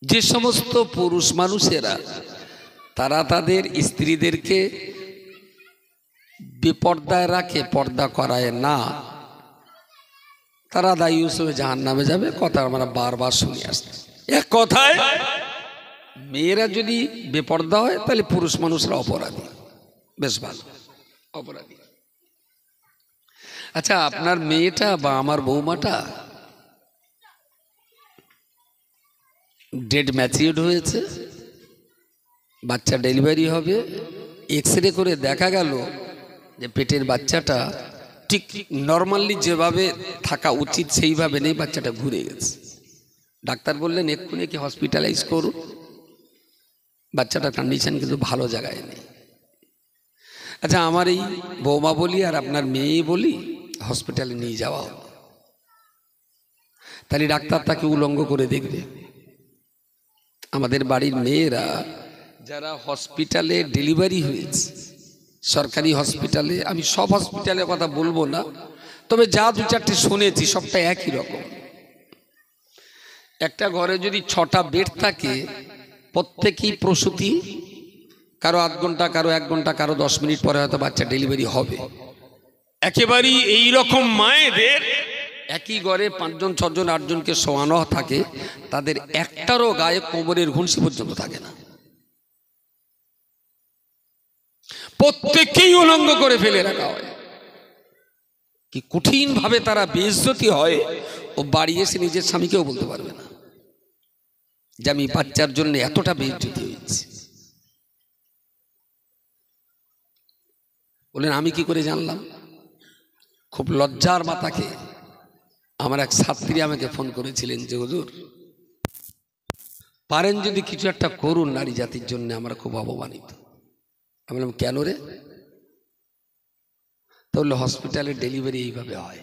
যে সমস্ত পুরুষ মানুষেরা তারা তাদের স্ত্রীদেরকে বেপর্দায় রাখে, পর্দা করায় না, তারা দায়ী হিসেবে জাহান্নামে যাবে। কথা আমরা বারবার শুনে আসছি। এক কথায় মেয়েরা যদি বেপর্দা হয় তাহলে পুরুষ মানুষরা অপরাধী, বেশ ভালো অপরাধী। আচ্ছা, আপনার মেয়েটা বা আমার বৌমাটা ডেট ম্যাচিউরড হয়েছে, বাচ্চা ডেলিভারি হবে, এক্সরে করে দেখা গেল যে পেটের বাচ্চাটা ঠিক নর্মালি যেভাবে থাকা উচিত সেইভাবে নেই, বাচ্চাটা ঘুরে গেছে। ডাক্তার বললেন এক্ষুনি কি হসপিটালাইজ করুন, বাচ্চাটার কন্ডিশন কিন্তু ভালো জায়গায় নেই। আচ্ছা, আমার এই বৌমা বলি আর আপনার মেয়ে বলি হসপিটালে নিয়ে যাওয়া হবে, তাহলে ডাক্তার তাকে উলঙ্গ করে দেখবে। আমাদের বাড়ির মেয়েরা যারা হসপিটালে ডেলিভারি হয়েছে, সরকারি হসপিটালে, আমি সব হসপিটালের কথা বলবো না, তবে যা দু চারটে শুনেছি সবটা একই রকম। একটা ঘরে যদি 6টা বেড থাকে, প্রত্যেকেই প্রসূতি, কারো 8 ঘন্টা, কারো 1 ঘন্টা, কারো 10 মিনিট পরে হয়তো বাচ্চা ডেলিভারি হবে। একেবারেই এইরকম মায়েদের একই ঘরে 5 জন 6 জন 8 জনকে শোয়ানো থাকে, তাদের একটারও গায়ে কোমরের ঘুষি পর্যন্ত থাকে না, প্রত্যেককেই উলঙ্গ করে ফেলে রাখা হয়। কি কঠিন ভাবে তারা বেইজ্জতি হয়, ও বাড়ি এসে নিজের স্বামীকেও বলতে পারবে না যে আমি বাচ্চার জন্য এতটা বেইজ্জতি হয়েছি। বলেন আমি কি করে জানলাম? খুব লজ্জার মাথাকে আমার এক ছাত্রী আমাকে ফোন করেছিলেন যে হুজুর পারেন যদি কিছু একটা করুন নারী জাতির জন্য, আমরা খুব অপমানিত। আমি বললাম কেন রে? তাহলে হসপিটালে ডেলিভারি এইভাবে হয়,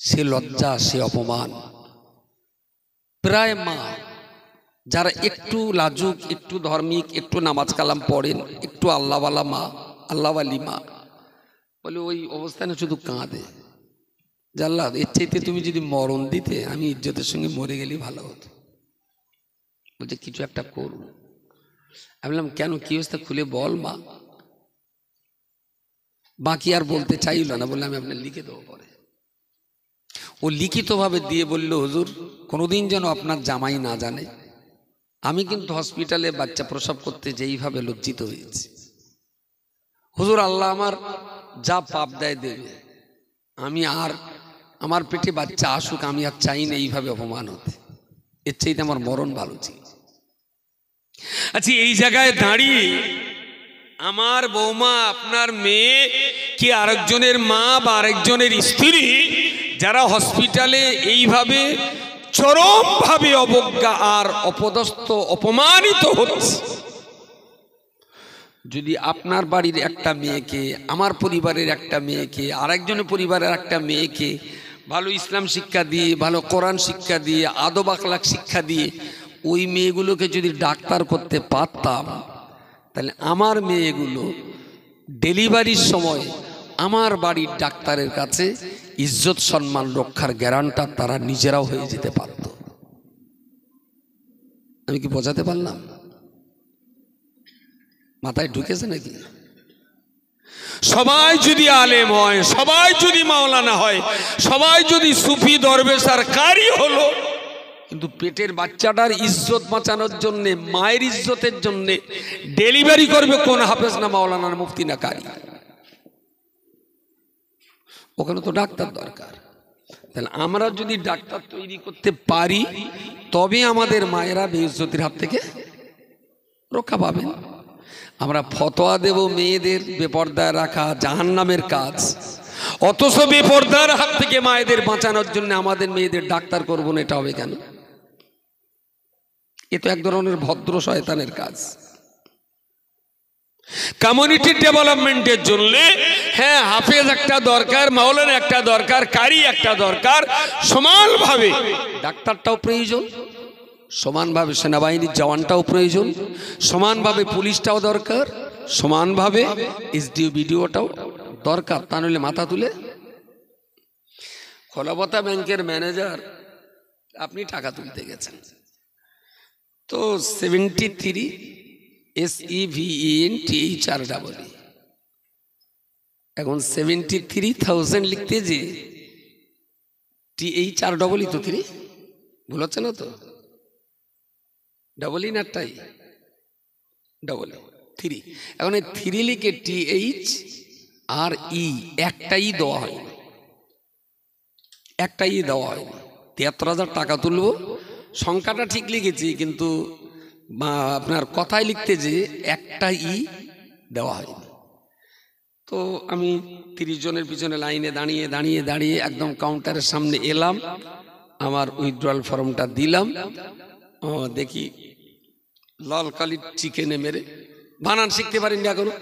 সে লজ্জা, সে অপমান। প্রায় মা যারা একটু লাজুক, একটু ধর্মিক, একটু নামাজ কালাম পড়েন, একটু আল্লাহওয়ালা মা, আল্লাহওয়ালি মা, বলে ওই অবস্থানে শুধু কাঁদে, জাল্লাদ এর চাইতে তুমি যদি মরণ দিতে আমি ইজ্জতের সঙ্গে মরে গেলেই ভালো হতো। বলছে কিছু একটা করুন। আমি বললাম কেন, কি অবস্থা খুলে বল মা। বাকি আর বলতে চাইল না, বললে আমি আপনার লিখে দেবো পরে। ও লিখিতভাবে দিয়ে বলল হুজুর কোনোদিন যেন আপনার জামাই না জানে, আমি কিন্তু হসপিটালে বাচ্চা প্রসব করতে যেইভাবে লজ্জিত হয়েছি। হুজুর আল্লাহ আমার যা পাপ দেয় দেবে, আমি আর আমার পেটে বাচ্চা আসুক, আমি আর চাই না এইভাবে অপমান হতে, এর চাইতে আমার মরণ ভালো ছিল। আচ্ছা, এই জায়গায় দাঁড়িয়ে আমার বৌমা, আপনার মেয়ে কি আরেকজনের মা বা আরেকজনের স্ত্রী যারা হসপিটালে এইভাবে চরমভাবে অবজ্ঞা আর অপদস্থ, অপমানিত হচ্ছে, যদি আপনার বাড়ির একটা মেয়েকে, আমার পরিবারের একটা মেয়েকে, আরেকজনের পরিবারের একটা মেয়েকে ভালো ইসলাম শিক্ষা দিয়ে, ভালো কোরআন শিক্ষা দিয়ে, আদব আখলাক শিক্ষা দিয়ে ওই মেয়েগুলোকে যদি ডাক্তার করতে পারতাম, তাহলে আমার মেয়েগুলো ডেলিভারির সময় আমার বাড়ির ডাক্তারের কাছে ইজ্জত সম্মান রক্ষার গ্যারান্টার তারা নিজেরাও হয়ে যেতে পারত। আমি কি বোঝাতে পারলাম? মাথায় ঢুকেছে নাকি? সবাই যদি আলেম হয়, সবাই যদি মাওলানা হয়, সবাই যদি সুফি দরবেশ আর কারি হলো, কিন্তু পেটের বাচ্চাটার ইজ্জত বাঁচানোর জন্য, মায়ের ইজ্জতের জন্য ডেলিভারি করবে কোন হাফেজ না মাওলানা না মুফতি না কারি? ওখানে তো ডাক্তার দরকার। তাহলে আমরা যদি ডাক্তার তৈরি করতে পারি, তবে আমাদের মায়েরা বেইজ্জতির হাত থেকে রক্ষা পাবেন। আমরা ফতোয়া দেব মেয়েদের বেপর্দায় রাখা জাহান্নামের কাজ, অথচ বেপর্দার হাত থেকে মায়েদের বাঁচানোর জন্য আমাদের মেয়েদের ডাক্তার করবো না, এটা হবে কেন? এ তো এক ধরনের ভদ্র শয়তানের কাজ। কমিউনিটি ডেভেলপমেন্টের জন্য হ্যাঁ হাফেজ একটা দরকার, মাওলানা একটা দরকার, কারি একটা দরকার, সমানভাবে ডাক্তারটাও প্রয়োজন, সমানভাবে সেনাবাহিনীর জওয়ানটাও প্রয়োজন, সমানভাবে পুলিশটাও দরকার, সমানভাবে এসডিও বিডিওটাও দরকার। তা নইলে মাথা তুলে খোলাপথা ব্যাংকের ম্যানেজার, আপনি টাকা তুলতে গেছেন, তো 73 SEVENTHREE। এখন 73,000 লিখতে যে THREE তো 3 ভুল হচ্ছে না তো? ডবল ই না টাই? ডবল 3। এখন এই 3 লিখে THRE একটাই দেওয়া হয়, একটাই দেওয়া হয়। 73,000 টাকা তুলবো, সংখ্যাটা ঠিক লিখেছি কিন্তু আপনার কথায় লিখতে যে একটা দেওয়া হয়। তো আমি 30 জনের পিছনে লাইনে দাঁড়িয়ে দাঁড়িয়ে দাঁড়িয়ে একদম কাউন্টারের সামনে এলাম, আমার উইথড্রয়াল ফর্মটা দিলাম। দেখি লাল কালির চিকেনে মেরে বানান শিখতে পারিনি এখনো,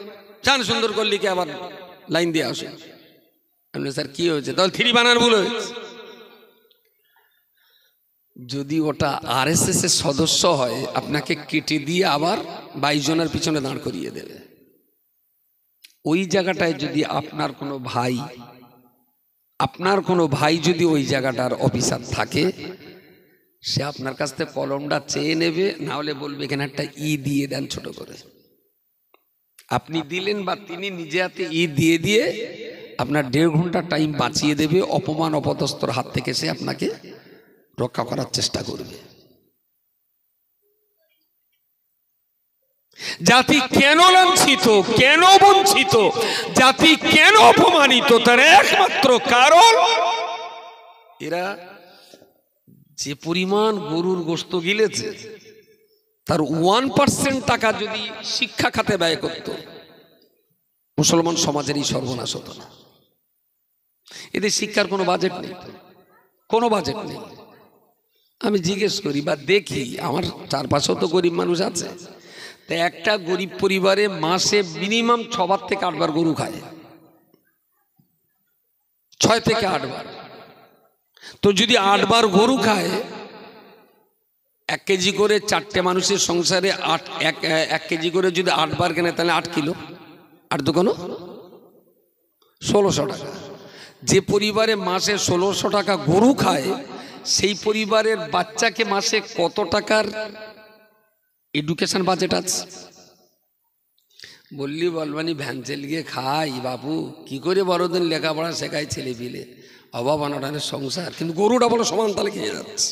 চান সুন্দর করে লিখে আবার লাইন দিয়ে আসে। আমি স্যার কি হয়েছে? তাহলে 3 বানান ভুল হয়েছে। যদি ওটা RSS এর সদস্য হয় আপনাকে কেটে দিয়ে আবার 22 জনের পিছনে দাঁড় করিয়ে দেবে। ওই জায়গাটায় যদি আপনার কোনো ভাই যদি ওই জায়গাটার অফিসার থাকে, সে আপনার কাছ থেকে কলমটা চেয়ে নেবে, না হলে বলবে এখানে একটা দিয়ে দেন ছোট করে। আপনি দিলেন বা তিনি নিজে হাতে দিয়ে দিয়ে আপনার 1.5 ঘন্টা টাইম বাঁচিয়ে দেবে। অপমান অপদস্থর হাত থেকে সে আপনাকে রক্ষা করার চেষ্টা করবে। জাতি কেন লাঞ্ছিত, কেন বঞ্চিত, জাতি কেন অপমানিত, তার একমাত্র কারণ এরা যে পরিমাণ গরুর গোশত গিলেছে, তার 1% টাকা যদি শিক্ষা খাতে ব্যয় করত, মুসলমান সমাজের এই সর্বনাশ হতো না। এদের শিক্ষার কোনো বাজেট নেই, কোনো বাজেট নেই। আমি জিজ্ঞেস করি বা দেখি, আমার চারপাশেও তো গরিব মানুষ আছে, তাই একটা গরিব পরিবারে মাসে মিনিমাম 6 থেকে 8 বার গরু খায়, 6 থেকে 8 বার। তো যদি 8 বার গরু খায়, 1 কেজি করে 4টে মানুষের সংসারে 1 কেজি করে যদি 8 বার কেনে, তাহলে 8 কিলো, 8 দুগুণ 1600 টাকা। যে পরিবারে মাসে 1600 টাকা গরু খায়, সেই পরিবারের বাচ্চাকে মাসে কত টাকার এডুকেশন বাজেট আছে? বললি বলবানি ভ্যান চালিয়ে খাই বাবু, কি করে বড়দিন লেখাপড়া শেখায় ছেলে পিলে, অভাব অনটনের সংসার, কিন্তু গরুটা বলো সমান তালে খেয়ে যাচ্ছে।